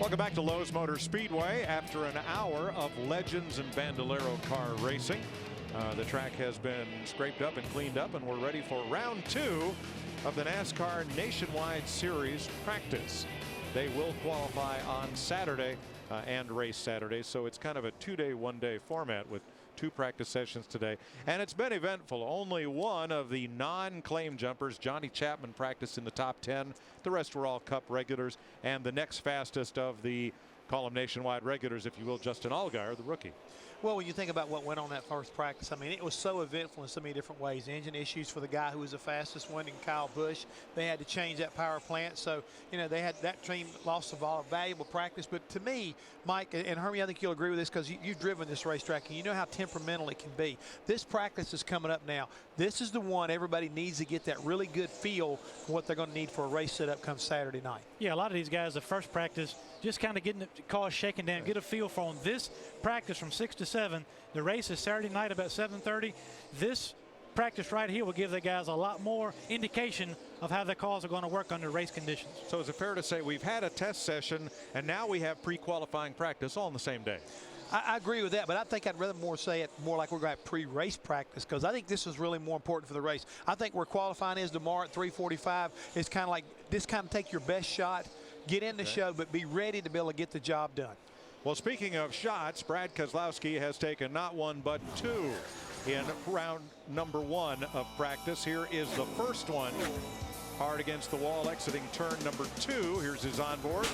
Welcome back to Lowe's Motor Speedway. After an hour of Legends and Bandolero car racing, the track has been scraped up and cleaned up, and we're ready for round 2 of the NASCAR Nationwide Series practice. They will qualify on Saturday and race Saturday, so it's kind of a 2-day, 1-day format with 2 practice sessions today. And it's been eventful. Only one of the non-claim jumpers, Johnny Chapman, practiced in the top 10. The rest were all Cup regulars. And the next fastest of the column nationwide regulars, if you will, Justin Allgaier, the rookie. Well, when you think about what went on that first practice, I mean, it was so eventful in so many different ways. Engine issues for the guy who was the fastest one, Kyle Busch. They had to change that power plant. So, you know, they had that team lost a valuable practice. But to me, Mike and Hermie, I think you'll agree with this because you've driven this racetrack and you know how temperamental it can be. This practice is coming up now. This is the one everybody needs to get that really good feel for what they're going to need for a race setup come Saturday night. Yeah, a lot of these guys, the first practice, just kind of getting the cars shaken down, get a feel for them. This practice from 6 to 7, the race is Saturday night about 7:30. This practice right here will give the guys a lot more indication of how the cars are going to work under race conditions. So is it fair to say we've had a test session and now we have pre-qualifying practice all on the same day? I agree with that, but I think I'd rather say it more like we're going to have pre-race practice because I think this is really more important for the race. I think where qualifying is tomorrow at 3:45 is kind of like this, kind of take your best shot, get in the show, but be ready to be able to get the job done. Well, speaking of shots, Brad Keselowski has taken not 1 but 2 in round number 1 of practice. Here is the first one. Hard against the wall, exiting turn number 2. Here's his onboard.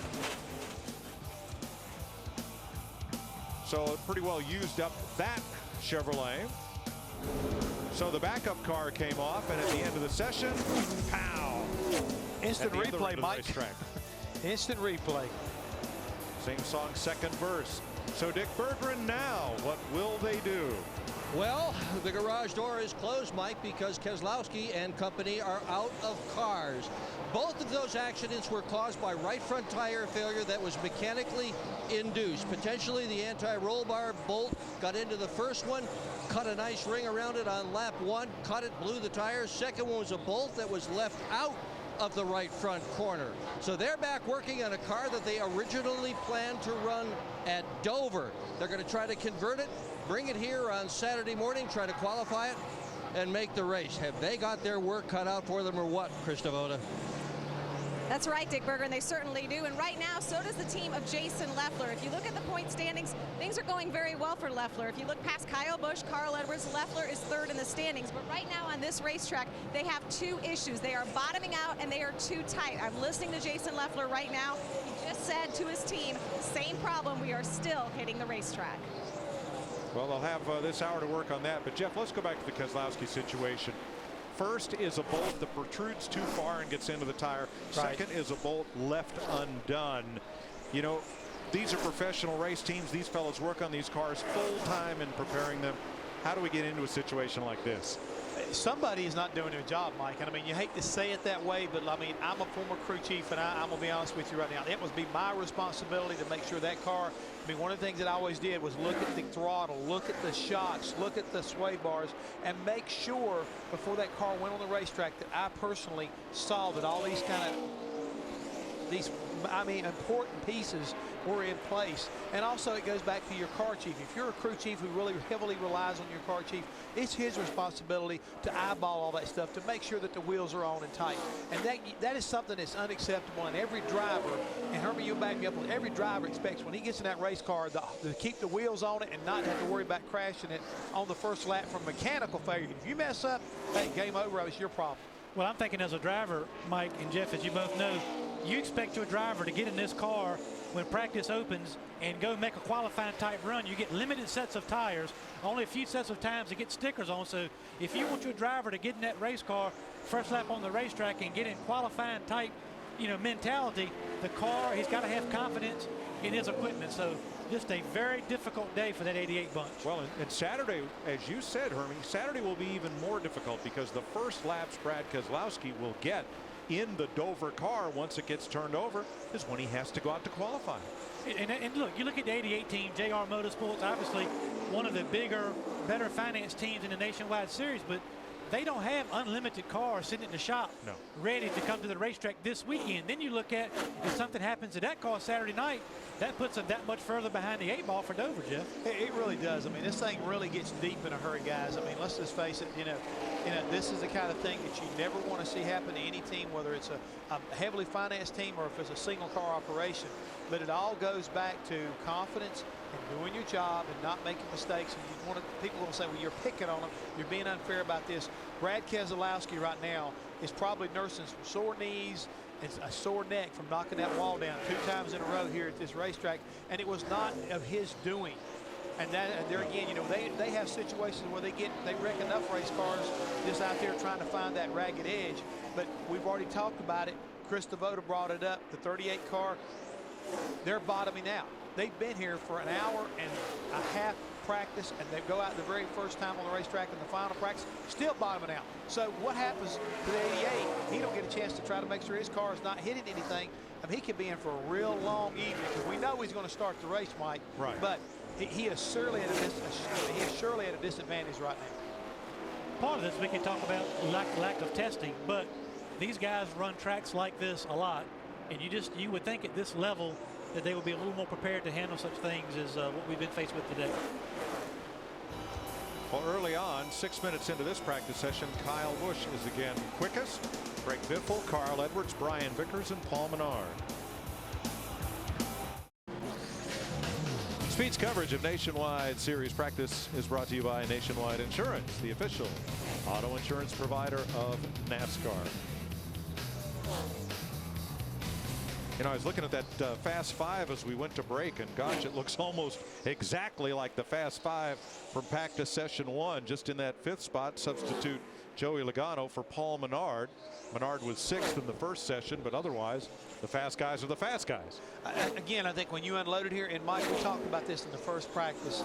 So pretty well used up that Chevrolet. So the backup car came off, and at the end of the session, pow! Instant replay, Mike. Instant replay. Same song, second verse. So Dick Berggren now, what will they do? Well, the garage door is closed, Mike, because Keselowski and company are out of cars. Both of those accidents were caused by right front tire failure that was mechanically induced. Potentially the anti-roll bar bolt got into the first one, cut a nice ring around it on lap 1, cut it, blew the tires. Second one was a bolt that was left out of the right front corner. So they're back working on a car that they originally planned to run at Dover. They're going to try to convert it, bring it here on Saturday morning, try to qualify it, and make the race. Have they got their work cut out for them or what, Chris Devoda? That's right, Dick Berggren, they certainly do. And right now, so does the team of Jason Leffler. If you look at the point standings, things are going very well for Leffler. If you look past Kyle Busch, Carl Edwards, Leffler is 3rd in the standings. But right now on this racetrack, they have 2 issues. They are bottoming out and they are too tight. I'm listening to Jason Leffler right now. He just said to his team, same problem, we are still hitting the racetrack. Well, they'll have this hour to work on that. But Jeff, let's go back to the Keselowski situation. First is a bolt that protrudes too far and gets into the tire. Right. Second is a bolt left undone. You know, these are professional race teams. These fellows work on these cars full time in preparing them. How do we get into a situation like this? Somebody is not doing their job, Mike. And I mean, you hate to say it that way, but I mean, I'm a former crew chief, and I'm going to be honest with you right now. It would be my responsibility to make sure that car, I mean, one of the things that I always did was look at the throttle, look at the shocks, look at the sway bars, and make sure before that car went on the racetrack that I personally saw that all these important pieces were in place. And also it goes back to your car chief. If you're a crew chief who really heavily relies on your car chief, it's his responsibility to eyeball all that stuff to make sure that the wheels are on and tight. And that is something that's unacceptable. And every driver, and Hermie, you'll back me up, every driver expects when he gets in that race car to keep the wheels on it and not have to worry about crashing it on the first lap from mechanical failure. If you mess up, hey, game over, it's your problem. Well, I'm thinking as a driver, Mike and Jeff, as you both know, you expect your driver to get in this car when practice opens and go make a qualifying type run. You get limited sets of tires, only a few sets of times to get stickers on. So if you want your driver to get in that race car first lap on the racetrack and get in qualifying type, you know, mentality, the car, he's got to have confidence in his equipment. So just a very difficult day for that 88 bunch. Well, and Saturday, as you said, Hermie, Saturday will be even more difficult because the first laps Brad Keselowski will get in the Dover car once it gets turned over is when he has to go out to qualify. And look, you look at the 88 team, JR Motorsports, obviously one of the bigger, better financed teams in the Nationwide Series, but they don't have unlimited cars sitting in the shop ready to come to the racetrack this weekend. Then you look at if something happens to that car Saturday night, that puts them that much further behind the 8 ball for Dover, Jeff. It really does. I mean, this thing really gets deep in a hurry, guys. I mean, let's just face it. You know, this is the kind of thing that you never want to see happen to any team, whether it's a heavily financed team or if it's a single car operation. But it all goes back to confidence and doing your job and not making mistakes. And people will say, well, you're picking on them. You're being unfair about this. Brad Keselowski right now is probably nursing some sore knees and a sore neck from knocking that wall down 2 times in a row here at this racetrack. And it was not of his doing. And there again, you know, they have situations where they wreck enough race cars just out there trying to find that ragged edge. But we've already talked about it. Chris DeVota brought it up. The 38 car, they're bottoming out. They've been here for an hour and a half practice, and they go out the very first time on the racetrack in the final practice, still bottoming out. So what happens to the 88? He don't get a chance to try to make sure his car is not hitting anything. I mean, he could be in for a real long evening because we know he's going to start the race, Mike. Right. But he is surely at a disadvantage right now. Part of this we can talk about lack of testing, but these guys run tracks like this a lot, and you would think at this level that they would be a little more prepared to handle such things as what we've been faced with today. Well, early on, 6 minutes into this practice session, Kyle Busch is again quickest. Greg Biffle, Carl Edwards, Brian Vickers, and Paul Menard. Speed's coverage of Nationwide Series practice is brought to you by Nationwide Insurance, the official auto insurance provider of NASCAR. You know, I was looking at that Fast 5 as we went to break, and gosh, it looks almost exactly like the Fast 5 from practice session 1. Just in that 5th spot, substitute Joey Logano for Paul Menard. Menard was 6th in the first session, but otherwise, the fast guys are the fast guys. Again, I think when you unloaded here, and Mike, we talked about this in the first practice,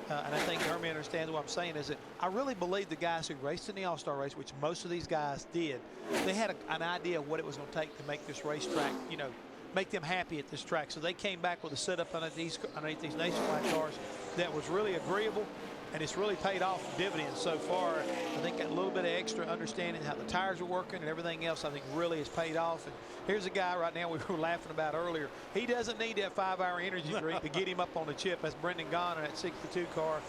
and I think Hermie understands what I'm saying, is that I really believe the guys who raced in the All-Star race, which most of these guys did, they had an idea of what it was going to take to make this racetrack, you know, make them happy at this track. So they came back with a setup underneath these Nationwide cars that was really agreeable, and it's really paid off dividends so far. I think that little bit of extra understanding how the tires are working and everything else, I think really has paid off. And here's a guy right now we were laughing about earlier. He doesn't need that 5-hour energy drink to get him up on the chip. That's Brendan Gaughan in that 62 car.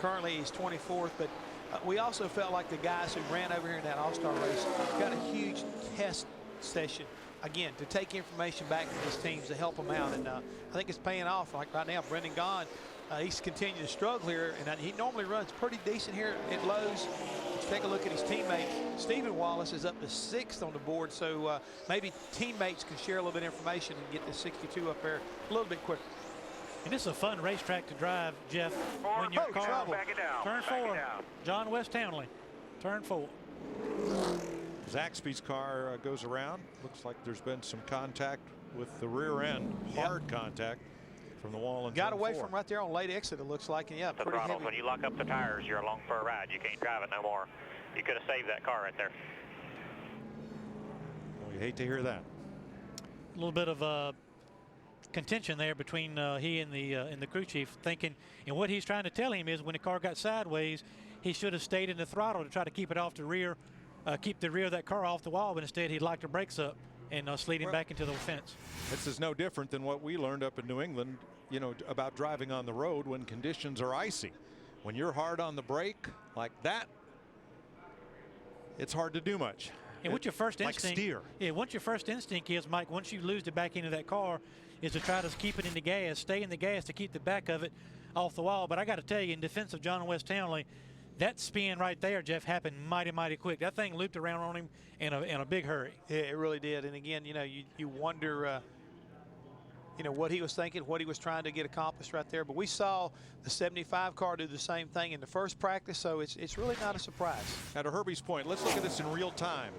Currently he's 24th, but we also felt like the guys who ran over here in that All-Star race got a huge test session, again, to take information back to these teams to help them out. And I think it's paying off. Like right now, Brendan Gaughan, he's continuing to struggle here, and he normally runs pretty decent here at Lowe's. Let's take a look at his teammates. Stephen Wallace is up to 6th on the board, so maybe teammates can share a little bit of information and get the 62 up there a little bit quicker. And it's a fun racetrack to drive, Jeff, when your car turn 4. John West Townley, turn 4. Zaxby's car goes around. Looks like there's been some contact with the rear end, hard contact from the wall. And got away from right there on late exit, it looks like, and yeah, the pretty throttle. heavy. When you lock up the tires, you're along for a ride. You can't drive it no more. You could have saved that car right there. Well, you hate to hear that. A little bit of contention there between he and the crew chief, thinking, and what he's trying to tell him is when the car got sideways, he should have stayed in the throttle to try to keep it off the rear, keep the rear of that car off the wall, but instead he locked the brakes up and slid him back into the fence. This is no different than what we learned up in New England, you know, about driving on the road when conditions are icy. When you're hard on the brake like that, it's hard to do much. And what's your first instinct? Like steer. Yeah, what your first instinct is, Mike, once you lose it back into that car, is to try to keep it in the gas, stay in the gas to keep the back of it off the wall. But I got to tell you, in defense of John West Townley, that spin right there, Jeff, happened mighty quick. That thing looped around on him in a big hurry. Yeah, it really did. And again, you know, you wonder, you know, what he was thinking, what he was trying to get accomplished right there. But we saw the 75 car do the same thing in the first practice, so it's really not a surprise. Now, to Herbie's point, let's look at this in real time.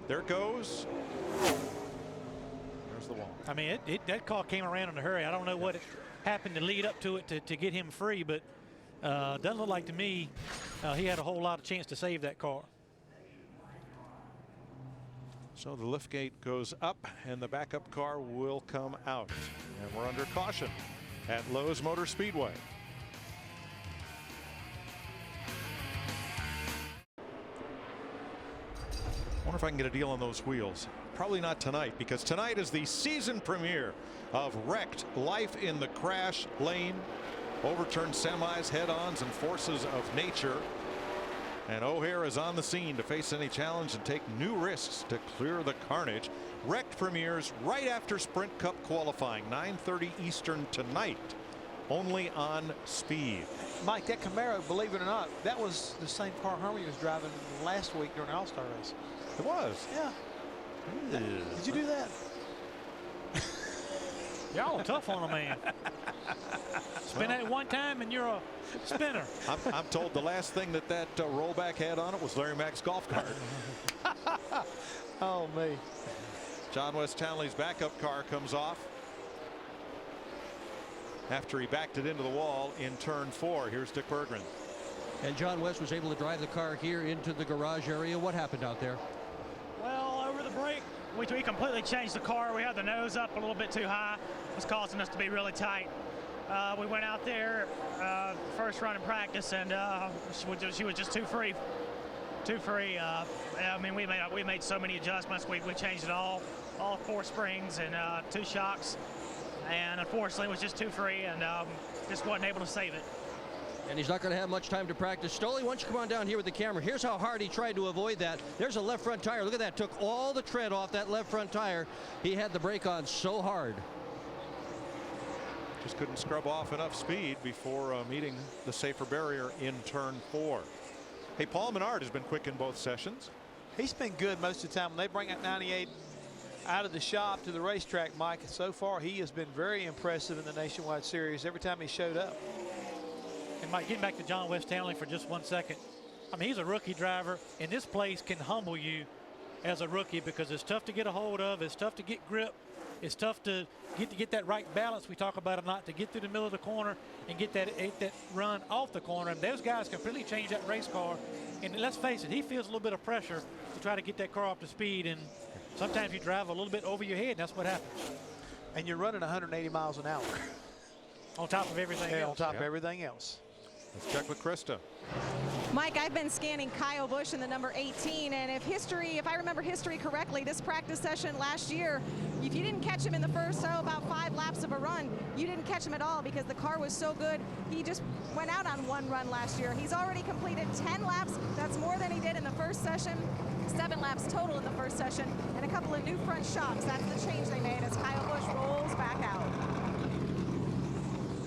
There it goes. There's the wall. I mean, that car came around in a hurry. I don't know what happened to lead up to it to get him free, but doesn't look like to me he had a whole lot of chance to save that car. So the lift gate goes up and the backup car will come out. And we're under caution at Lowe's Motor Speedway. Wonder if I can get a deal on those wheels. Probably not tonight, because tonight is the season premiere of Wrecked: Life in the Crash Lane. Overturned semis, head-ons, and forces of nature. And O'Hare is on the scene to face any challenge and take new risks to clear the carnage. Wrecked premieres right after Sprint Cup qualifying, 9:30 Eastern tonight, only on Speed. Mike, that Camaro, believe it or not, that was the same car Hermie was driving last week during the All-Star race. It was. Yeah. Did you do that? Y'all are tough on a man. Spin that one time and you're a spinner. I'm told the last thing that rollback had on it was Larry Mack's golf cart. Oh, me. John West Townley's backup car comes off after he backed it into the wall in turn 4. Here's Dick Berggren. And John West was able to drive the car here into the garage area. What happened out there? Well, over the break, we completely changed the car. We had the nose up a little bit too high. It was causing us to be really tight. We went out there first run in practice, and she was just too free. I mean, we made so many adjustments. We changed it all 4 springs and 2 shocks, and unfortunately it was just too free, and just wasn't able to save it. And he's not going to have much time to practice. Stoley, why don't you come on down here with the camera? Here's how hard he tried to avoid that. There's a left front tire. Look at that. Took all the tread off that left front tire. He had the brake on so hard. Just couldn't scrub off enough speed before meeting the safer barrier in turn 4. Hey, Paul Menard has been quick in both sessions. He's been good most of the time. When they bring that 98 out of the shop to the racetrack, Mike, so far he has been very impressive in the Nationwide Series every time he showed up. And Mike, getting back to John West Townley for just 1 second. I mean, he's a rookie driver, and this place can humble you as a rookie because it's tough to get a hold of. It's tough to get grip. It's tough to get that right balance we talk about a lot, to get through the middle of the corner and get that run off the corner. And those guys completely change that race car. And let's face it, he feels a little bit of pressure to try to get that car up to speed. And sometimes you drive a little bit over your head, and that's what happens. And you're running 180 miles an hour. On top of everything else. On top of everything else. Let's check with Krista. Mike, I've been scanning Kyle Busch in the number 18, and if I remember history correctly, this practice session last year, if you didn't catch him in the first, about 5 laps of a run, you didn't catch him at all because the car was so good. He just went out on 1 run last year. He's already completed 10 laps. That's more than he did in the first session. 7 laps total in the first session, and a couple of new front shocks. That's the change they made as Kyle Busch rolls back out.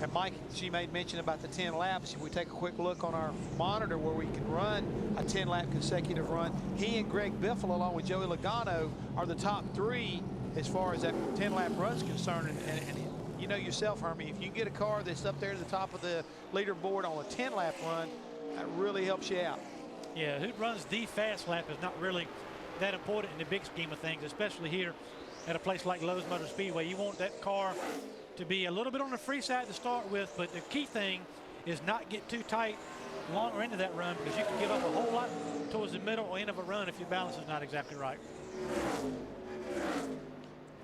And Mike, she made mention about the 10 laps. If we take a quick look on our monitor where we can run a 10-lap consecutive run, he and Greg Biffle, along with Joey Logano, are the top 3 as far as that 10-lap run's concerned. And you know yourself, Hermie, if you get a car that's up there at the top of the leaderboard on a 10-lap run, that really helps you out. Yeah, who runs the fast lap is not really that important in the big scheme of things, especially here at a place like Lowe's Motor Speedway. You want that car to be a little bit on the free side to start with, but the key thing is not get too tight longer into that run, because you can give up a whole lot towards the middle or end of a run if your balance is not exactly right.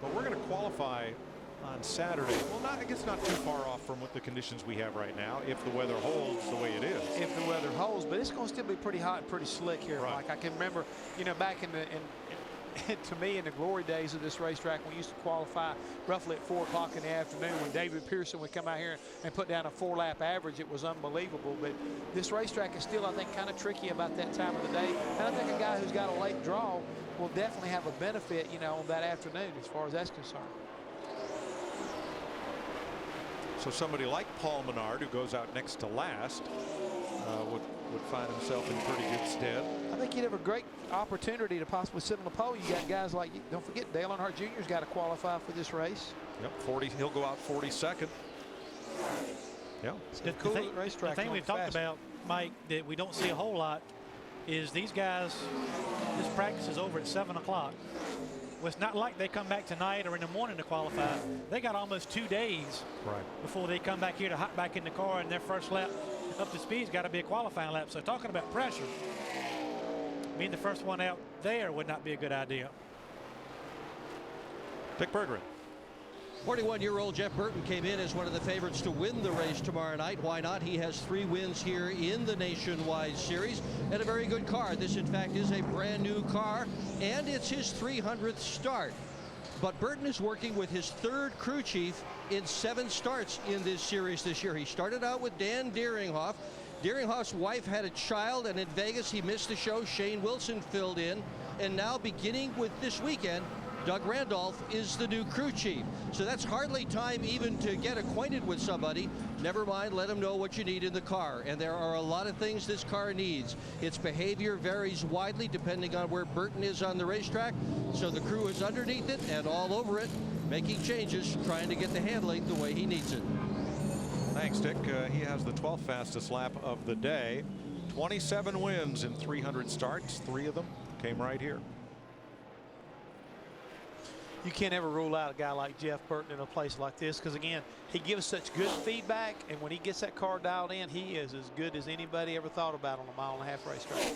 But we're going to qualify on Saturday. Well, I guess not too far off from what the conditions we have right now, if the weather holds the way it is. If the weather holds, but it's going to still be pretty hot and pretty slick here, right. Mike. I can remember, you know, back in to me, in the glory days of this racetrack, we used to qualify roughly at 4 o'clock in the afternoon when David Pearson would come out here and put down a 4-lap average. It was unbelievable. But this racetrack is still, I think, kind of tricky about that time of the day. And I think a guy who's got a late draw will definitely have a benefit, you know, on that afternoon as far as that's concerned. So somebody like Paul Menard, who goes out next to last, would find himself in pretty good stead. I think he'd have a great opportunity to possibly sit on the pole. You got guys like, don't forget, Dale Earnhardt Jr.'s got to qualify for this race. Yep, he'll go out 42nd. Yeah. The thing we've talked about, Mike, that we don't see a whole lot is these guys, this practice is over at 7 o'clock. Well, it's not like they come back tonight or in the morning to qualify. They got almost 2 days before they come back here to hop back in the car, and their first lap up to speed's got to be a qualifying lap. So talking about pressure, being the first one out there would not be a good idea. Dick Berggren. 41-year-old Jeff Burton came in as one of the favorites to win the race tomorrow night. Why not? He has 3 wins here in the Nationwide Series and a very good car. This, in fact, is a brand new car, and it's his 300th start. But Burton is working with his 3rd crew chief in 7 starts in this series this year. He started out with Dan Deeringhoff. Deeringhoff's wife had a child, and in Vegas he missed the show. Shane Wilson filled in, and now beginning with this weekend, Doug Randolph is the new crew chief. So that's hardly time even to get acquainted with somebody. Never mind, let them know what you need in the car. And there are a lot of things this car needs. Its behavior varies widely depending on where Burton is on the racetrack. So the crew is underneath it and all over it, making changes, trying to get the handling the way he needs it. Thanks, Dick. He has the 12th fastest lap of the day. 27 wins in 300 starts. 3 of them came right here. You can't ever rule out a guy like Jeff Burton in a place like this, because again, he gives such good feedback, and when he gets that car dialed in, he is as good as anybody ever thought about on a 1.5-mile racetrack.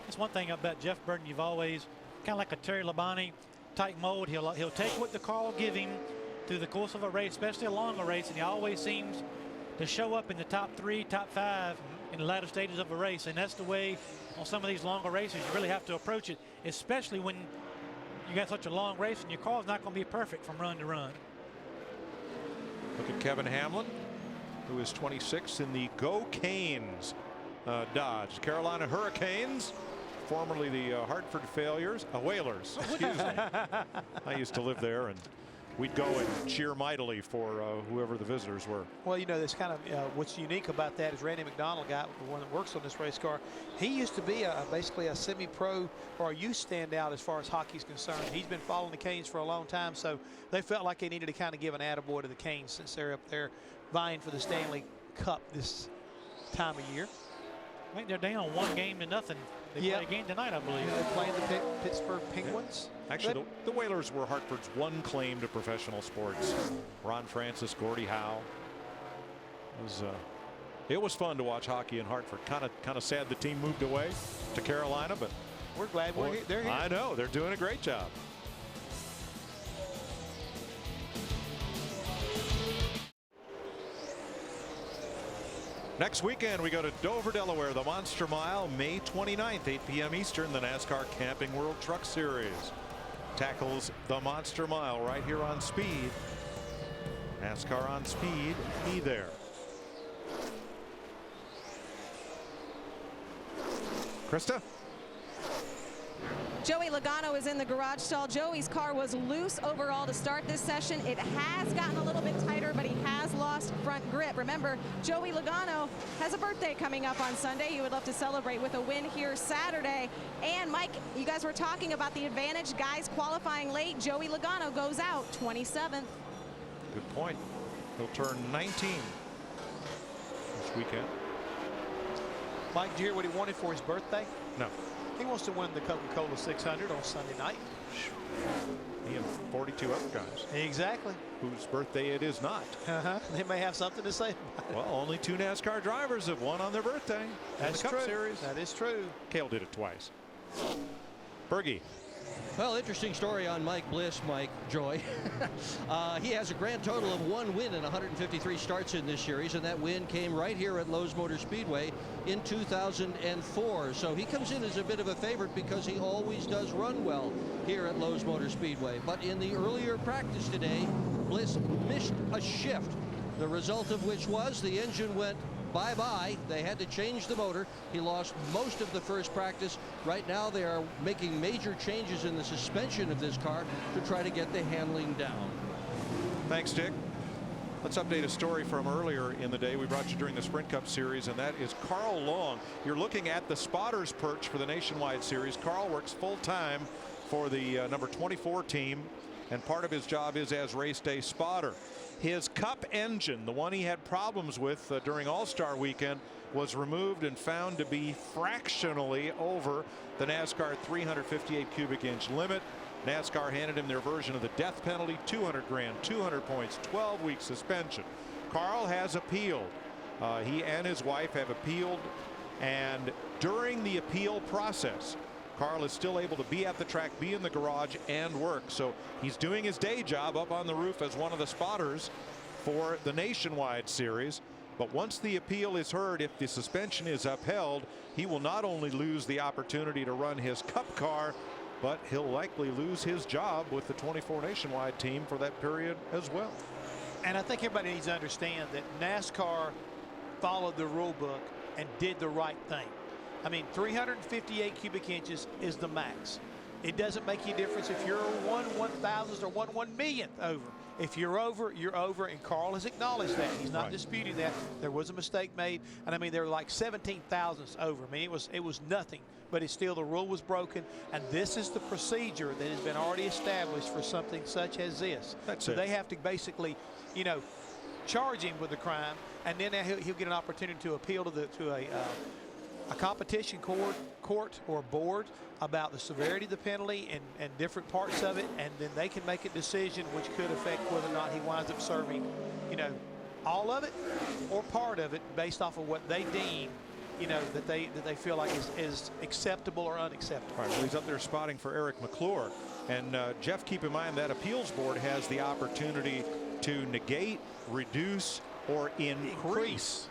That's one thing about Jeff Burton. You've always kind of like a Terry Labonte type mold. He'll take what the car will give him through the course of a race, especially a longer race, and he always seems to show up in the top 3, top 5 in the latter stages of a race. And that's the way on some of these longer races you really have to approach it, especially when you got such a long race and your car's not going to be perfect from run to run. Look at Kevin Hamlin, who is 26 in the Go Canes Dodge. Carolina Hurricanes, formerly the Hartford Whalers, excuse me. I used to live there, and we'd go and cheer mightily for whoever the visitors were. Well, you know, this kind of what's unique about that is Randy McDonald, guy, the one that works on this race car. He used to be basically a semi-pro or a youth standout as far as hockey's concerned. He's been following the Canes for a long time, so they felt like they needed to kind of give an attaboy to the Canes since they're up there vying for the Stanley Cup this time of year. I think they're down 1-0. They play a game tonight, I believe. They're playing the Pittsburgh Penguins. Yeah. Actually, the Whalers were Hartford's one claim to professional sports. Ron Francis, Gordie Howe. It was fun to watch hockey in Hartford. Kind of sad the team moved away to Carolina, but we're glad they're here. I know, they're doing a great job. Next weekend, we go to Dover, Delaware, the Monster Mile, May 29th, 8 p.m. Eastern. The NASCAR Camping World Truck Series tackles the Monster Mile right here on Speed. NASCAR on Speed, be there. Krista? Joey Logano is in the garage stall. Joey's car was loose overall to start this session. It has gotten a little bit tighter, but he has lost front grip. Remember, Joey Logano has a birthday coming up on Sunday. He would love to celebrate with a win here Saturday. And Mike, you guys were talking about the advantage. Guys qualifying late. Joey Logano goes out 27th. Good point. He'll turn 19 this weekend. Mike, did you hear what he wanted for his birthday? No. He wants to win the Coca-Cola 600 on Sunday night. He and 42 other guys. Exactly. Whose birthday it is not. They may have something to say about it. Well, only 2 NASCAR drivers have won on their birthday. That's in the Cup true. Series. That is true. Cale did it twice. Bergie. Well, interesting story on Mike Bliss, Mike Joy. He has a grand total of 1 win in 153 starts in this series, and that win came right here at Lowe's Motor Speedway in 2004. So he comes in as a bit of a favorite because he always does run well here at Lowe's Motor Speedway. But in the earlier practice today, Bliss missed a shift, the result of which was the engine went bye-bye. They had to change the motor. He lost most of the first practice. Right now they are making major changes in the suspension of this car to try to get the handling down. Thanks, Dick. Let's update a story from earlier in the day we brought you during the Sprint Cup Series, and that is Carl Long. You're looking at the spotter's perch for the Nationwide Series. Carl works full-time for the number 24 team, and part of his job is as race day spotter. His Cup engine, the one he had problems with during All-Star Weekend, was removed and found to be fractionally over the NASCAR 358 cubic inch limit. NASCAR handed him their version of the death penalty, 200 grand, 200 points, 12-week suspension. Carl has appealed. He and his wife have appealed, and during the appeal process, Carl is still able to be at the track, be in the garage, and work. So he's doing his day job up on the roof as one of the spotters for the Nationwide Series. But once the appeal is heard, if the suspension is upheld, he will not only lose the opportunity to run his Cup car, but he'll likely lose his job with the 24 Nationwide team for that period as well. And I think everybody needs to understand that NASCAR followed the rule book and did the right thing. I mean, 358 cubic inches is the max. It doesn't make any difference if you're 1/1000th or 1/1,000,000th over. If you're over, you're over, and Carl has acknowledged that. He's not disputing that. There was a mistake made, and I mean, they were like 17 thousandths over. I mean, it was nothing, but it's still, the rule was broken, and this is the procedure that has been already established for something such as this. That's so it. they have to basically, you know, charge him with the crime, and then he'll get an opportunity to appeal to a competition court or board about the severity of the penalty and different parts of it, and then they can make a decision which could affect whether or not he winds up serving, you know, all of it or part of it based off of what they deem, you know, that they feel like is acceptable or unacceptable. All right, well, he's up there spotting for Eric McClure. And Jeff, keep in mind that appeals board has the opportunity to negate, reduce, or increase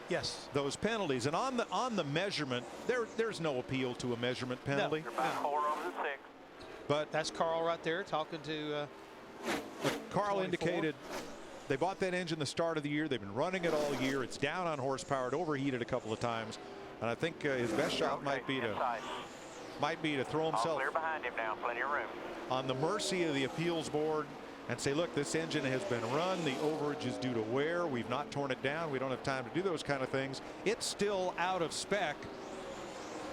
those penalties. And on the measurement, there's no appeal to a measurement penalty. You're about 4 over the 6. But that's Carl right there talking to Carl 24. indicated they bought that engine the start of the year. They've been running it all year. It's down on horsepower. It overheated a couple of times, and I think his best shot might be to throw himself All clear behind him now. Plenty of room. On the mercy of the appeals board and say, look, this engine has been run. The overage is due to wear. We've not torn it down. We don't have time to do those kind of things. It's still out of spec,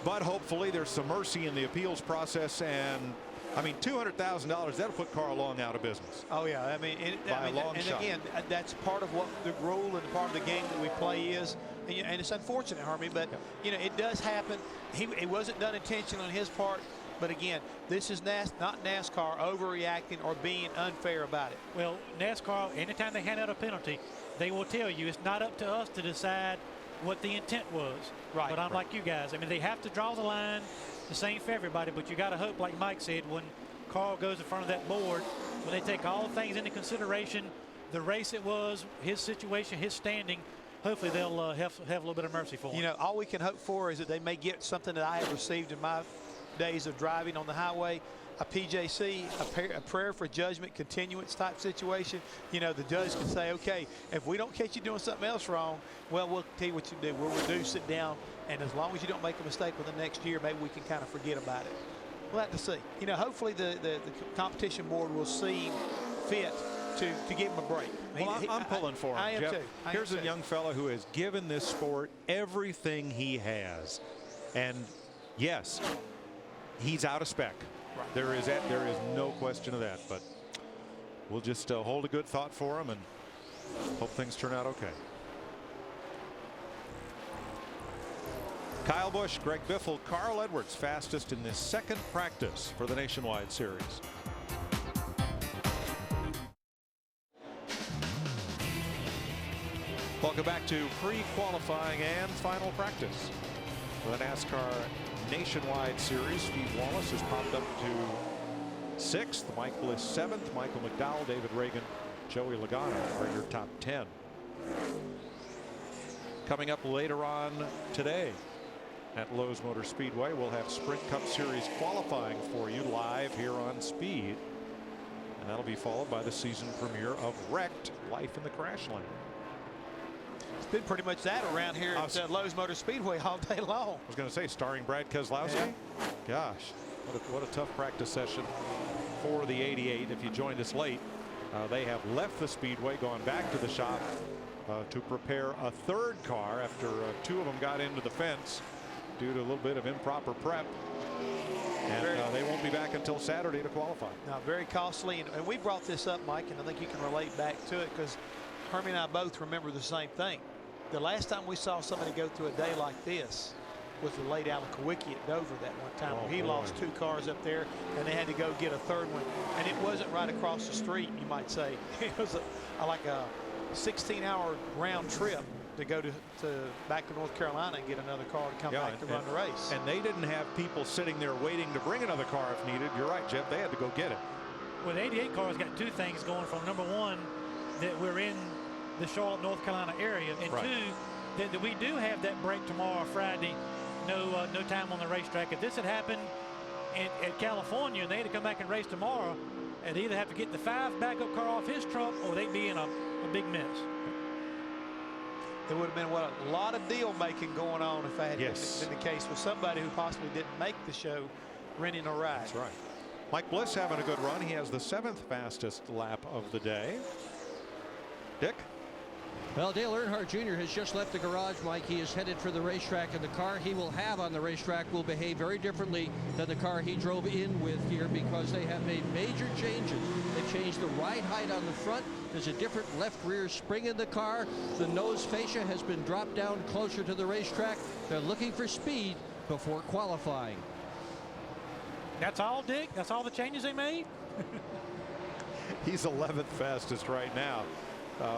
but hopefully there's some mercy in the appeals process. And I mean, $200,000, that'll put Carl Long out of business. Oh yeah, I mean, by a long shot. Again, that's part of what the rule and part of the game that we play is, and it's unfortunate, Hermie, but you know, it does happen. It wasn't done intentionally on his part. But again, this is not NASCAR overreacting or being unfair about it. Well, NASCAR, anytime they hand out a penalty, they will tell you it's not up to us to decide what the intent was. Right. But I'm like you guys. I mean, they have to draw the line the same for everybody. But you got to hope, like Mike said, when Carl goes in front of that board, when they take all things into consideration, the race it was, his situation, his standing, hopefully they'll have a little bit of mercy for him. You know, all we can hope for is that they may get something that I have received in my days of driving on the highway, a PJC, a prayer for judgment continuance type situation. You know, the judge can say, okay, if we don't catch you doing something else wrong, well, we'll tell you what you do. We'll reduce it down, and as long as you don't make a mistake with the next year, maybe we can kind of forget about it. We'll have to see. You know, hopefully the competition board will see fit to give him a break. Well, I'm pulling for him, I am Jeff. too. Here's a young fellow who has given this sport everything he has, and yes, he's out of spec. Right. There is no question of that, but we'll just hold a good thought for him and hope things turn out okay. Kyle Busch, Greg Biffle, Carl Edwards fastest in this second practice for the Nationwide Series. Welcome back to pre-qualifying and final practice for the NASCAR Nationwide Series. Steve Wallace has popped up to 6th. Michael is 7th. Michael McDowell, David Reagan, Joey Logano are your top 10. Coming up later on today at Lowe's Motor Speedway, we'll have Sprint Cup Series qualifying for you live here on Speed, and that'll be followed by the season premiere of Wrecked: Life in the Crash Lane. It's been pretty much that around here at Lowe's Motor Speedway all day long. I was going to say, starring Brad Keselowski. Yeah. Gosh, what a tough practice session for the 88. If you joined us late, they have left the Speedway, gone back to the shop to prepare a third car after 2 of them got into the fence due to a little bit of improper prep. And they won't be back until Saturday to qualify. Now, very costly. And we brought this up, Mike, and I think you can relate back to it because Hermie and I both remember the same thing. The last time we saw somebody go through a day like this was the late Alan Kawicki at Dover that one time, where he lost 2 cars up there, and they had to go get a third one. And it wasn't right across the street, you might say. It was like a 16-hour round trip to go to back to North Carolina and get another car to come back to run the race. And they didn't have people sitting there waiting to bring another car if needed. You're right, Jeff. They had to go get it. Well, the 88 car's got two things going from. Number one, that we're in the Charlotte, North Carolina area, and two, that we do have that break tomorrow, Friday. No time on the racetrack. If this had happened at California and they had to come back and race tomorrow, they'd either have to get the 5 backup car off his truck or they'd be in a big mess. It would have been a lot of deal making going on if that had been the case with somebody who possibly didn't make the show renting a ride. That's right. Mike Bliss having a good run. He has the 7th fastest lap of the day. Dick? Well, Dale Earnhardt Jr. has just left the garage, Mike. He is headed for the racetrack, and the car he will have on the racetrack will behave very differently than the car he drove in with here, because they have made major changes. They've changed the ride height on the front. There's a different left rear spring in the car. The nose fascia has been dropped down closer to the racetrack. They're looking for speed before qualifying. That's all, Dick? That's all the changes they made? He's 11th fastest right now.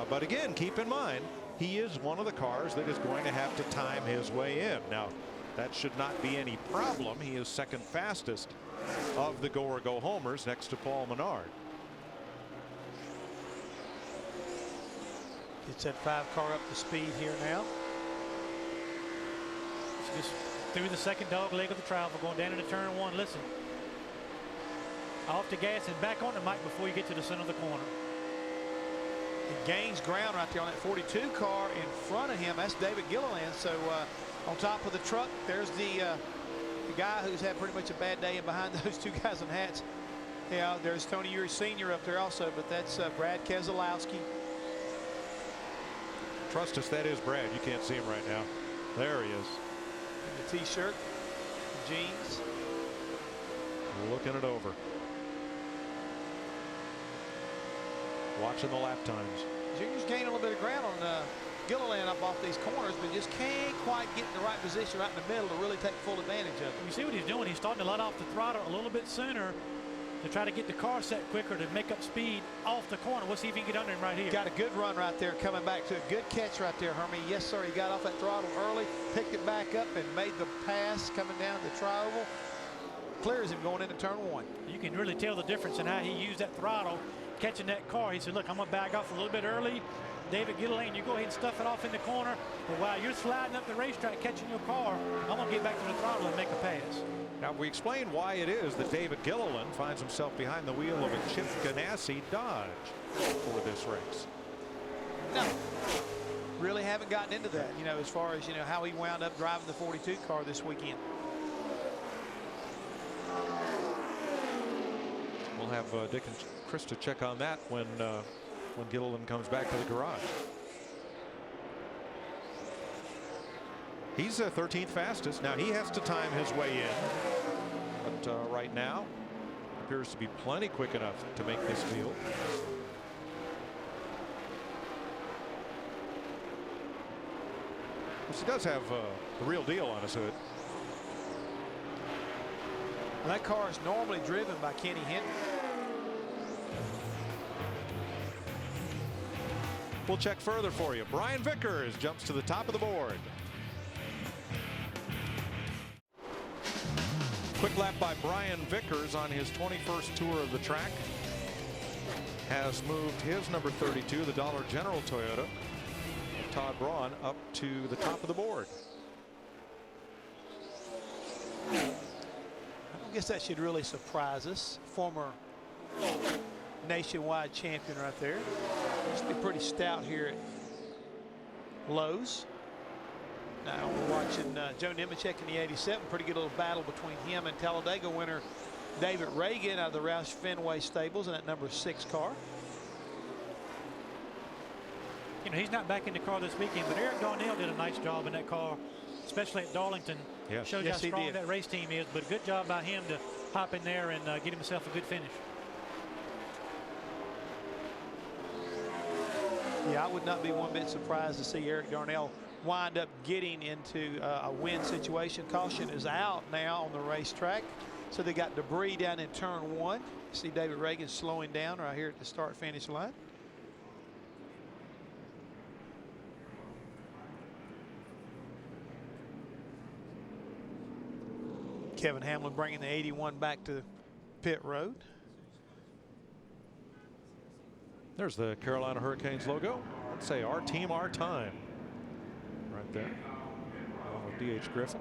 But again, keep in mind, he is one of the cars that is going to have to time his way in. Now, that should not be any problem. He is 2nd fastest of the go or go homers next to Paul Menard. Gets that 5 car up to speed here now. Just through the second dog leg of the trial. We're going down into turn 1. Listen. Off the gas and back on the mic before you get to the center of the corner. He gains ground right there on that 42 car in front of him. That's David Gilliland. So on top of the truck, there's the guy who's had pretty much a bad day, and behind those 2 guys in hats, yeah, there's Tony Uri Sr. up there also, but that's Brad Keselowski. Trust us, that is Brad. You can't see him right now. There he is. In the t-shirt, jeans. Looking it over. Watching the lap times. Junior's gaining a little bit of ground on Gilliland up off these corners, but just can't quite get in the right position right in the middle to really take full advantage of it. You see what he's doing? He's starting to let off the throttle a little bit sooner to try to get the car set quicker to make up speed off the corner. We'll see if he can get under him right here. Got a good run right there coming back to a good catch right there, Hermie. Yes, sir. He got off that throttle early, picked it back up, and made the pass coming down the tri-oval. Clears him going into turn 1. You can really tell the difference in how he used that throttle catching that car. He said, look, I'm going to back off a little bit early. David Gilliland, you go ahead and stuff it off in the corner. But while you're sliding up the racetrack catching your car, I'm going to get back to the throttle and make a pass. Now, we explained why it is that David Gilliland finds himself behind the wheel of a Chip Ganassi Dodge for this race. No, really haven't gotten into that, you know, as far as, you know, how he wound up driving the 42 car this weekend. We'll have Dick and Krista check on that when Gilliland comes back to the garage. He's 13th fastest. Now he has to time his way in, but right now appears to be plenty quick enough to make this field. He does have the real deal on his hood. Well, that car is normally driven by Kenny Hinton. We'll check further for you. Brian Vickers jumps to the top of the board. Quick lap by Brian Vickers on his 21st tour of the track. Has moved his number 32, the Dollar General Toyota, Todd Braun, up to the top of the board. I don't guess that should really surprise us. Former nationwide champion right there. Used to be pretty stout here at Lowe's. Now we're watching Joe Nemechek in the 87. Pretty good little battle between him and Talladega winner David Reagan out of the Roush Fenway stables in that number 6 car. You know, he's not back in the car this weekend, but Eric Darnell did a nice job in that car, especially at Darlington. Yes. Shows Yes, how strong did. that race team is, but a good job by him to hop in there and get himself a good finish. Yeah, I would not be one bit surprised to see Eric Darnell wind up getting into a win situation. Caution is out now on the racetrack, so they got debris down in turn 1. See David Reagan slowing down right here at the start finish line. Kevin Hamlin bringing the 81 back to pit road. There's the Carolina Hurricanes logo. Let's say our team, our time. Right there. Along with D.H. Griffin.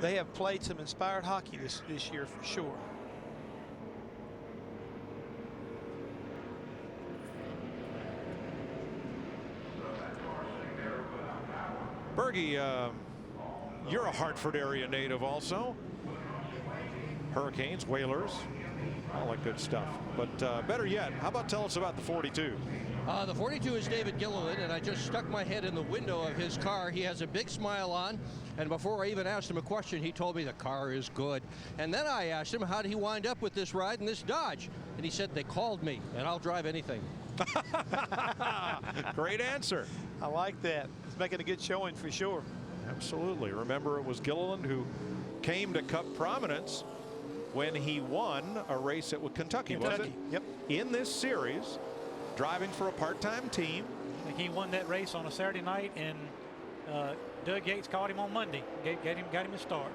They have played some inspired hockey this year for sure. Bergie, you're a Hartford area native also. Hurricanes, Whalers, all that good stuff. But better yet, how about tell us about the 42? The 42 is David Gilliland, and I just stuck my head in the window of his car. He has a big smile on, and before I even asked him a question, he told me the car is good. And then I asked him, how did he wind up with this ride in this Dodge? And he said, they called me, and I'll drive anything. Great answer. I like that. It's making a good showing for sure. Absolutely. Remember, it was Gilliland who came to Cup prominence when he won a race at Kentucky, was it? Yep. In this series, driving for a part-time team. I think he won that race on a Saturday night, and Doug Yates caught him on Monday. Got him a start.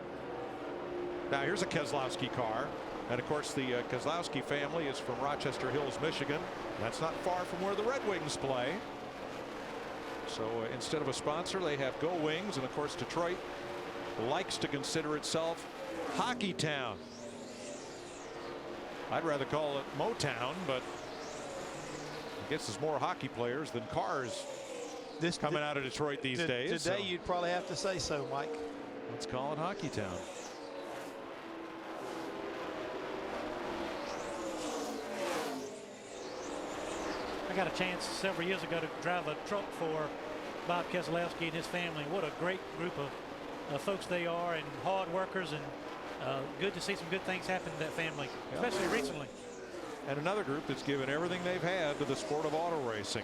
Now here's a Keselowski car, and of course the Keselowski family is from Rochester Hills, Michigan. That's not far from where the Red Wings play. So instead of a sponsor, they have Go Wings, and of course Detroit likes to consider itself Hockey Town. I'd rather call it Motown, but I guess there's more hockey players than cars coming out of Detroit these days. Today, you'd probably have to say so, Mike. Let's call it Hockey Town. I got a chance several years ago to drive a truck for Bob Keselowski and his family. What a great group of folks they are, and hard workers, and good to see some good things happen to that family, especially recently. And another group that's given everything they've had to the sport of auto racing.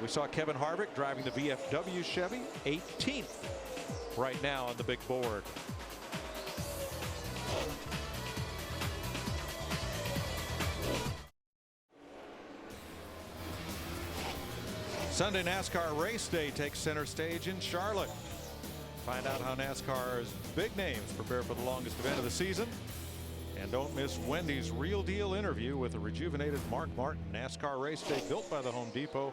We saw Kevin Harvick driving the VFW Chevy, 18th right now on the big board. Sunday NASCAR race day takes center stage in Charlotte. Find out how NASCAR's big names prepare for the longest event of the season. And don't miss Wendy's Real Deal interview with a rejuvenated Mark Martin. NASCAR race day built by the Home Depot.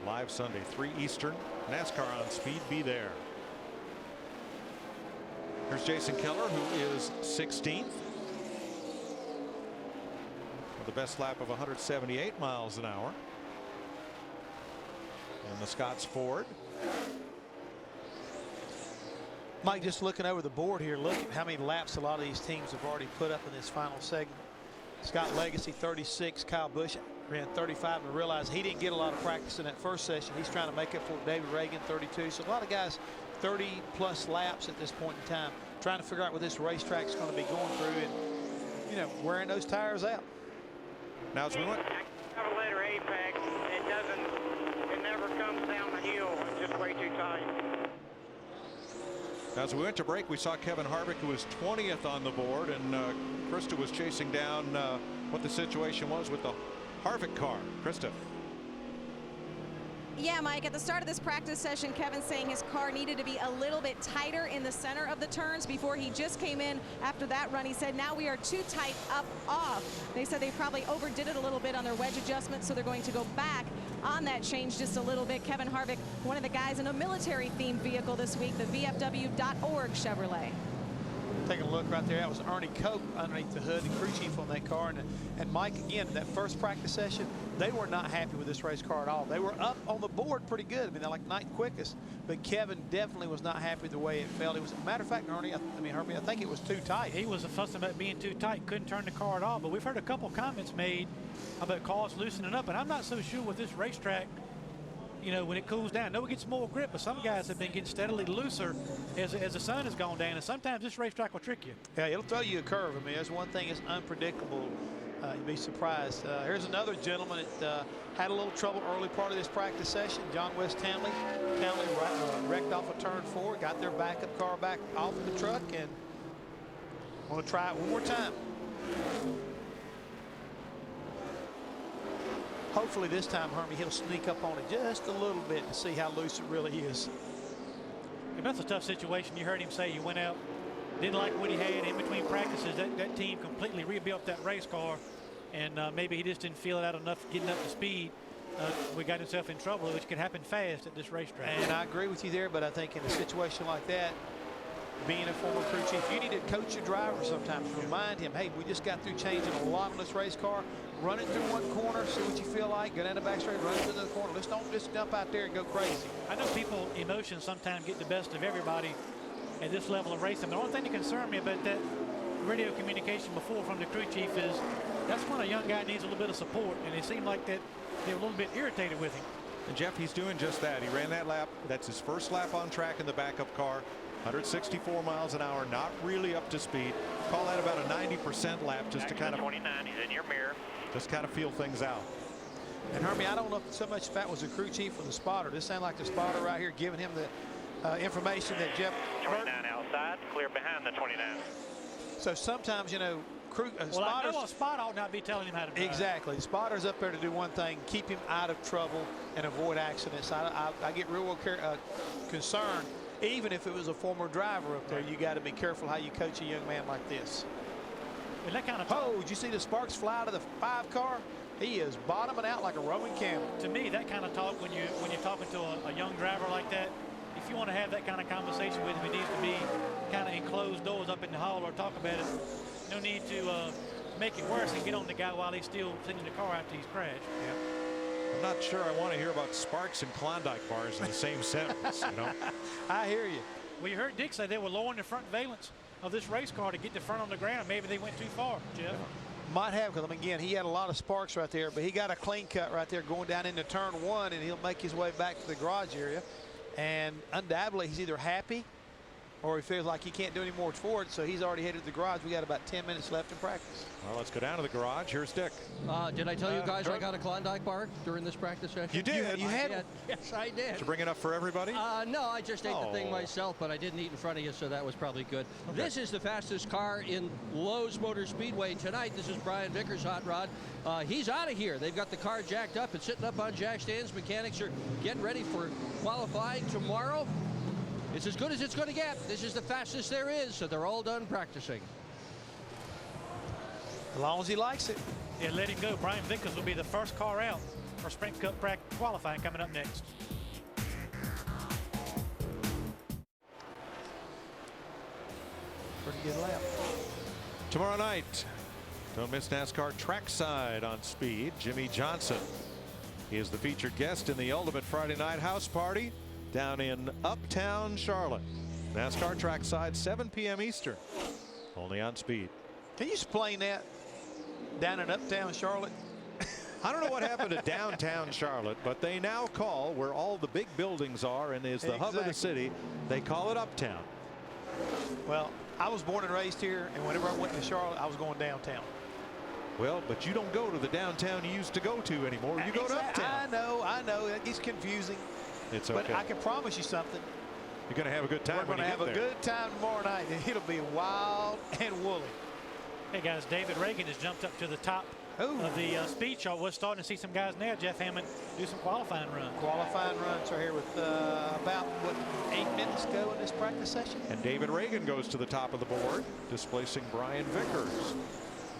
Live Sunday, 3 Eastern. NASCAR on Speed. Be there. Here's Jason Keller, who is 16th. With the best lap of 178 miles an hour. And the Scots Ford. Mike, just looking over the board here, look at how many laps a lot of these teams have already put up in this final segment. Scott Legacy 36, Kyle Busch ran 35, and realized he didn't get a lot of practice in that first session. He's trying to make up for David Reagan 32. So a lot of guys 30+ laps at this point in time, trying to figure out what this racetrack's going to be going through, and you know, wearing those tires out. Now as we went. Later apex, it never comes down the hill. It's just way too tight. As we went to break, we saw Kevin Harvick, who was 20th on the board, and Krista was chasing down what the situation was with the Harvick car. Krista. Yeah, Mike, at the start of this practice session, Kevin's saying his car needed to be a little bit tighter in the center of the turns before he just came in. After that run, he said, now we are too tight up off. They said they probably overdid it a little bit on their wedge adjustment, so they're going to go back on that change just a little bit. Kevin Harvick, one of the guys in a military-themed vehicle this week, the VFW.org Chevrolet. Taking a look right there, that was Ernie Cope underneath the hood, the crew chief on that car. And Mike, again, that first practice session, they were not happy with this race car at all. They were up on the board pretty good. I mean, they're like 9th quickest, but Kevin definitely was not happy with the way it felt. It was, a matter of fact, Ernie, Herbie, I think it was too tight. He was fussing about being too tight, couldn't turn the car at all. But we've heard a couple comments made about cars loosening up, and I'm not so sure with this racetrack. You know, when it cools down, no, it gets more grip, but some guys have been getting steadily looser as the sun has gone down, and sometimes this racetrack will trick you. Yeah, it'll throw you a curve. I mean, there's one thing that's unpredictable. You'd be surprised. Here's another gentleman that had a little trouble early part of this practice session. John West Townley. Townley wrecked off of turn 4, got their backup car back off the truck, and want to try it one more time. Hopefully this time, Hermie, he'll sneak up on it just a little bit to see how loose it really is. That's a tough situation. You heard him say you went out didn't like what he had in between practices. That team completely rebuilt that race car, and maybe he just didn't feel it out enough getting up to speed. We got himself in trouble, which could happen fast at this racetrack. And I agree with you there, but I think in a situation like that, being a former crew chief, you need to coach your driver sometimes. Remind him, hey, we just got through changing a lot on this race car. Run it through one corner, see what you feel like. Go down the back straight, run it through the corner. Let's don't just jump out there and go crazy. I know people, emotions sometimes get the best of everybody at this level of racing. The only thing that concerned me about that radio communication before from the crew chief is that's when a young guy needs a little bit of support, and it seemed like that they were a little bit irritated with him. And Jeff, he's doing just that. He ran that lap. That's his first lap on track in the backup car. 164 miles an hour, not really up to speed. Call that about a 90% lap, just to kind of 29. He's in your mirror. Just kind of feel things out. And Hermie, I don't know if so much if that was the crew chief or the spotter. This sounded like the spotter right here giving him the information that Jeff. 29 outside, clear behind the 29. So sometimes, you know, well, I know a spotter ought not be telling him how to drive. Exactly. The spotter's up there to do one thing, keep him out of trouble and avoid accidents. I get real concerned. Even if it was a former driver up there, you got to be careful how you coach a young man like this. And that kind of did you see the sparks fly out of the 5 car? He is bottoming out like a Roman camel. To me, that kind of talk, when you're talking to a young driver like that, if you want to have that kind of conversation with him, it needs to be kind of in closed doors up in the hall or talk about it. No need to make it worse and get on the guy while he's still sitting in the car after he's crashed. Yeah. I'm not sure I want to hear about Sparks and Klondike bars in the same sentence, you know. I hear you. Well, you heard Dick say they were lowering the front valence of this race car to get the front on the ground. Maybe they went too far, Jeff. Might have, because again, he had a lot of sparks right there, but he got a clean cut right there going down into turn 1, and he'll make his way back to the garage area. And undoubtedly, he's either happy or he feels like he can't do any more for it, so he's already headed to the garage. We got about 10 minutes left in practice. Well, let's go down to the garage. Here's Dick. Did I tell you guys I got a Klondike bar during this practice session? You did? You had? Yes, I did. Did you bring enough for everybody? No, I just ate the thing myself, but I didn't eat in front of you, so that was probably good. Okay. This is the fastest car in Lowe's Motor Speedway tonight. This is Brian Vickers' hot rod. He's out of here. They've got the car jacked up. It's sitting up on jack stands. Mechanics are getting ready for qualifying tomorrow. It's as good as it's going to get. This is the fastest there is, so they're all done practicing. As long as he likes it. Yeah, let him go. Brian Vickers will be the first car out for Sprint Cup qualifying coming up next. Pretty good lap. Tomorrow night, don't miss NASCAR Trackside on Speed. Jimmy Johnson is the featured guest in the Ultimate Friday Night House Party down in Uptown Charlotte. NASCAR Trackside, 7 p.m. Eastern, only on Speed. Can you explain that down in Uptown Charlotte? I don't know what happened to downtown Charlotte, but they now call where all the big buildings are and is the hub of the city. They call it Uptown. Well, I was born and raised here, and whenever I went to Charlotte, I was going downtown. Well, but you don't go to the downtown you used to go to anymore. You go to Uptown. I know. It gets confusing. It's okay. But I can promise you something. You're going to have a good time when you get there. We're going to have a good time tomorrow night, and it'll be wild and woolly. Hey, guys, David Reagan has jumped up to the top of the speed chart. We're starting to see some guys now, Jeff Hammond, do some qualifying runs. Qualifying runs are here with about, 8 minutes to go in this practice session. And David Reagan goes to the top of the board, displacing Brian Vickers.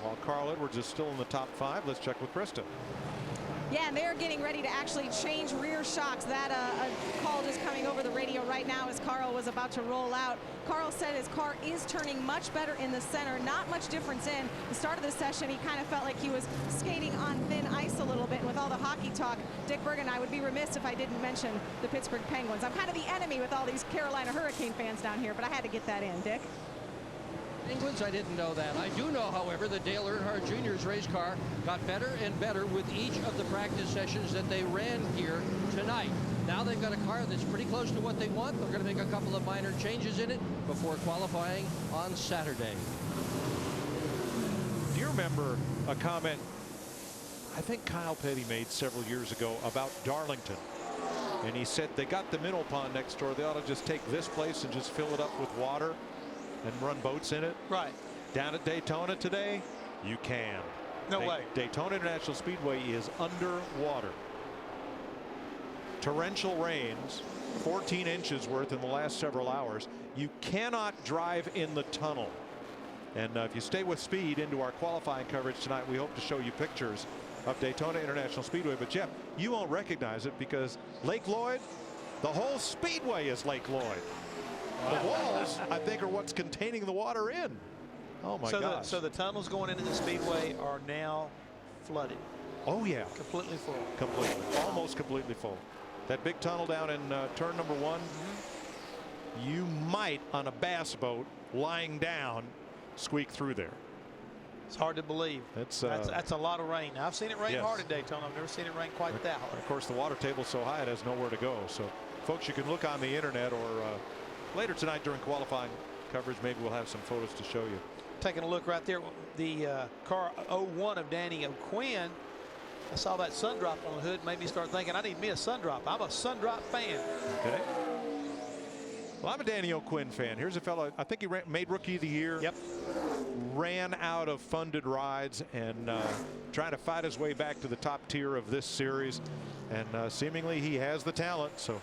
While Carl Edwards is still in the top 5, let's check with Krista. Yeah, and they're getting ready to actually change rear shocks. That a call just coming over the radio right now as Carl was about to roll out. Carl said his car is turning much better in the center. Not much difference in the start of the session. He kind of felt like he was skating on thin ice a little bit. And with all the hockey talk, Dick Bergen, I would be remiss if I didn't mention the Pittsburgh Penguins. I'm kind of the enemy with all these Carolina Hurricane fans down here, but I had to get that in, Dick. Penguins, I didn't know that. I do know, however, that Dale Earnhardt Jr.'s race car got better and better with each of the practice sessions that they ran here tonight. Now they've got a car that's pretty close to what they want. They're going to make a couple of minor changes in it before qualifying on Saturday. Do you remember a comment I think Kyle Petty made several years ago about Darlington? And he said they got the mineral pond next door. They ought to just take this place and just fill it up with water and run boats in it. Right. Down at Daytona today, you can. No way. Daytona International Speedway is underwater. Torrential rains 14 inches worth in the last several hours. You cannot drive in the tunnel. And if you stay with Speed into our qualifying coverage tonight, we hope to show you pictures of Daytona International Speedway. But Jeff, you won't recognize it because Lake Lloyd, the whole Speedway is Lake Lloyd. Wow. The walls, I think, are what's containing the water in. Oh my gosh. So the tunnels going into the Speedway are now flooded. Oh yeah. Completely full. Completely. Almost completely full. That big tunnel down in turn number 1. You might, on a bass boat lying down, squeak through there. It's hard to believe. That's a lot of rain. Now, I've seen it rain hard at Daytona. I've never seen it rain quite that hard. Of course, the water table's so high it has nowhere to go. So, folks, you can look on the internet, or later tonight during qualifying coverage, maybe we'll have some photos to show you. Taking a look right there, the car 01 of Danny O'Quinn. I saw that sun drop on the hood, made me start thinking I need me a sun drop. I'm a sun drop fan. Okay. Well, I'm a Danny O'Quinn fan. Here's a fellow, I think he made Rookie of the Year. Yep. Ran out of funded rides and trying to fight his way back to the top tier of this series. And seemingly he has the talent. So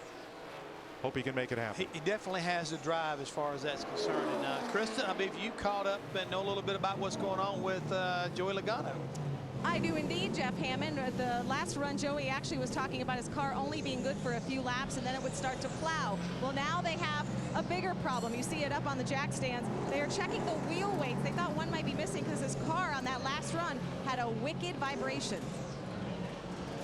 hope he can make it happen. He definitely has the drive as far as that's concerned. And Kristen, I believe you caught up and know a little bit about what's going on with Joey Logano. I do indeed, Jeff Hammond. The last run, Joey actually was talking about his car only being good for a few laps and then it would start to plow. Well, now they have a bigger problem. You see it up on the jack stands. They are checking the wheel weights. They thought one might be missing because his car on that last run had a wicked vibration.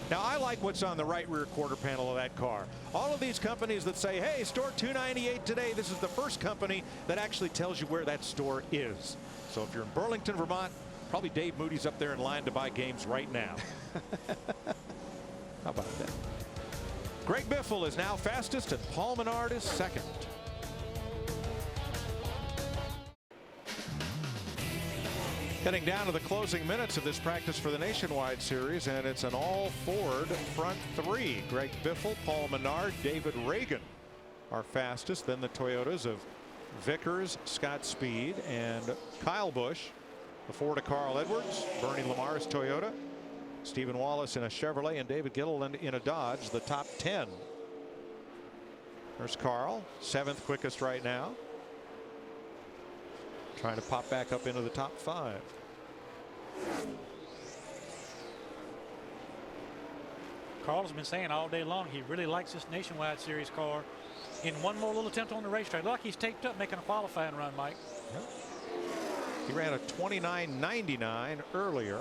Now, I like what's on the right rear quarter panel of that car. All of these companies that say, hey, store 298 today, this is the first company that actually tells you where that store is. So if you're in Burlington, Vermont, probably Dave Moody's up there in line to buy games right now. How about that? Greg Biffle is now fastest and Paul Menard is second. Heading down to the closing minutes of this practice for the Nationwide Series, and it's an all Ford front 3. Greg Biffle, Paul Menard, David Reagan are fastest. Then the Toyotas of Vickers, Scott Speed, and Kyle Busch. The Ford of Carl Edwards, Bernie Lamar's Toyota, Stephen Wallace in a Chevrolet, and David Gilliland in a Dodge, the top 10. There's Carl, 7th quickest right now. Trying to pop back up into the top 5. Carl's been saying all day long he really likes this Nationwide Series car. In one more little attempt on the racetrack. Look, he's taped up making a qualifying run, Mike. Yep. He ran a 29.99 earlier.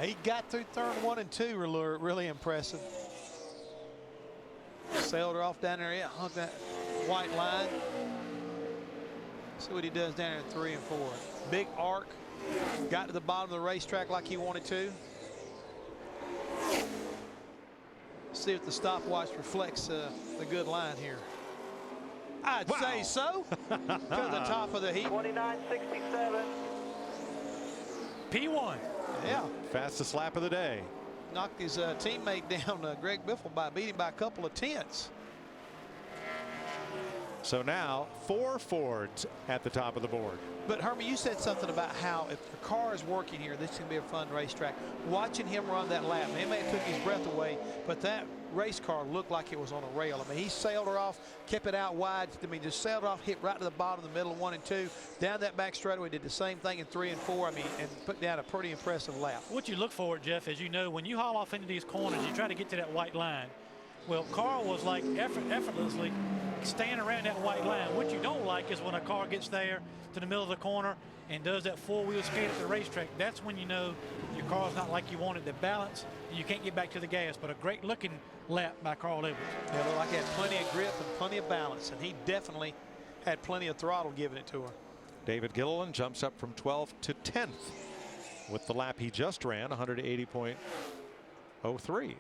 He got through turn 1 and 2, really impressive. Sailed her off down there, hung that white line. See what he does down there in 3 and 4. Big arc, got to the bottom of the racetrack like he wanted to. See if the stopwatch reflects the good line here. I'd say so. To the top of the heat. 29.67. P1. Yeah. Fastest lap of the day. Knocked his teammate down, Greg Biffle, beat him by a couple of tenths. So now 4 Fords at the top of the board. But Hermie, you said something about how if the car is working here, this can be a fun racetrack. Watching him run that lap, man, it may have took his breath away, but that race car looked like it was on a rail. I mean, he sailed her off, kept it out wide. I mean, just sailed off, hit right to the bottom of the middle of 1 and 2, down that back straightaway, did the same thing in 3 and 4. I mean, and put down a pretty impressive lap. What you look for, Jeff, as you know, when you haul off into these corners, you try to get to that white line. Well, Carl was like effortlessly staying around that white line. What you don't like is when a car gets there to the middle of the corner and does that 4-wheel skate at the racetrack. That's when you know your car's not like you wanted to balance and you can't get back to the gas. But a great looking lap by Carl Edwards. Yeah, looked like he had plenty of grip and plenty of balance, and he definitely had plenty of throttle giving it to her. David Gilliland jumps up from 12th to 10th with the lap he just ran, 180.03.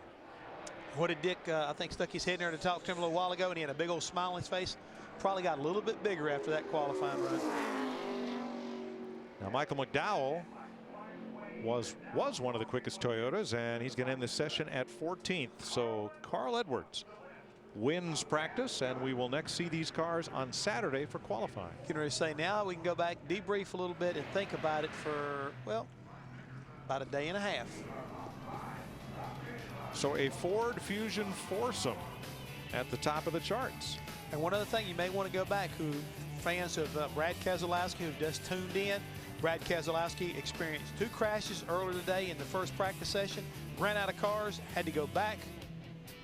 What did Dick, I think, stuck his head in there to talk to him a little while ago, and he had a big old smile on his face. Probably got a little bit bigger after that qualifying run. Now Michael McDowell was one of the quickest Toyotas, and he's going to end the session at 14th. So Carl Edwards wins practice, and we will next see these cars on Saturday for qualifying. Can we say now we can go back, debrief a little bit, and think about it for, well, about a day and a half. So a Ford Fusion foursome at the top of the charts. And one other thing, you may want to go back, fans of Brad Keselowski who just tuned in. Brad Keselowski experienced 2 crashes earlier today in the first practice session, ran out of cars, had to go back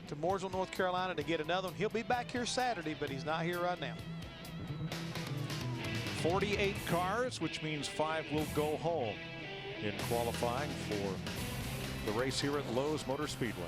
to Mooresville, North Carolina to get another one. He'll be back here Saturday, but he's not here right now. 48 cars, which means 5 will go home in qualifying for the race here at Lowe's Motor Speedway.